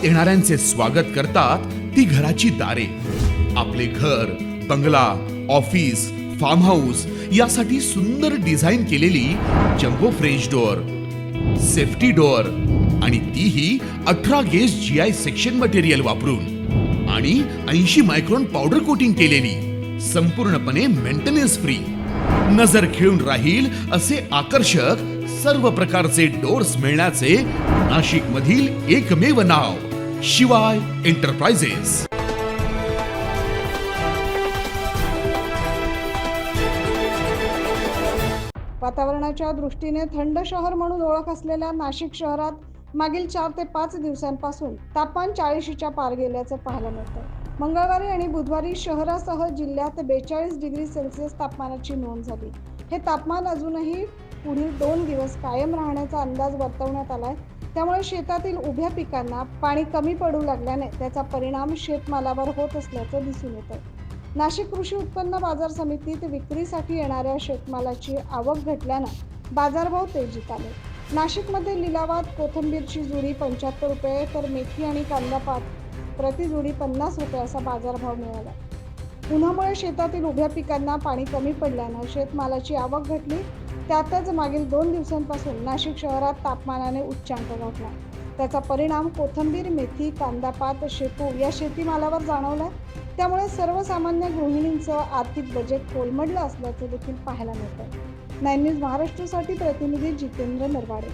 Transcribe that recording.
आत येणाऱ्यांचे स्वागत करतात ती घराची दारे. आपले घर, बंगला, ऑफिस, फार्म हाऊस यासाठी सुंदर डिझाईन केलेली jumbo French door, safety door आणि तीही 18 गेज GI सेक्शन मटेरियल वापरून आणि 80 मायक्रॉन पावडर कोटिंग केलेली, संपूर्णपणे मेंटेनन्स फ्री. नजर खिळून राहील असे आकर्षक सर्व प्रकारचे डोअर्स मिळण्याचे नाशिक मधील एकमेव नाव शिवाय एंटरप्राइजेस. वातावरणाच्या दृष्टीने थंड शहर म्हणून ओळख असलेल्या नाशिक शहरात मागील 4 ते 5 दिवसांपासून तापमान 40च्या पार गेल्याचं पाहायला मिळतं. मंगळवारी आणि बुधवारी शहरासह जिल्ह्यात 42 डिग्री सेल्सिअस तापमानाची नोंद झाली. हे तापमान अजूनही पुढील 2 दिवस कायम राहण्याचा अंदाज वर्तवण्यात आलाय. त्यामुळे शेतातील उभ्या पिकांना पाणी कमी पडू लागल्याने त्याचा परिणाम शेतमालावर होत असल्याचं दिसून येतं. नाशिक कृषी उत्पन्न बाजार समितीत विक्रीसाठी येणाऱ्या शेतमालाची आवक घटल्यानं बाजारभाव तेजीत आले. नाशिकमध्ये लिलावात कोथिंबीरची जुडी 75 रुपये तर मेथी आणि कांदा पात प्रति जुडी 50 रुपये असा बाजारभाव मिळाला. उन्हामुळे शेतातील उभ्या पिकांना पाणी कमी पडल्यानं शेतमालाची आवक घटली. त्यातच मागील 2 दिवसांपासून नाशिक शहरात तापमानाने उच्चांक गाठला. त्याचा परिणाम कोथिंबीर, मेथी, कांदा पात, शेपू या शेतीमालावर जाणवला. त्यामुळे सर्वसामान्य गृहिणींचं आर्थिक बजेट कोलमडलं असल्याचं देखील पाहायला मिळतं. 9 न्यूज महाराष्ट्रासाठी प्रतिनिधी जितेंद्र नरवाडे.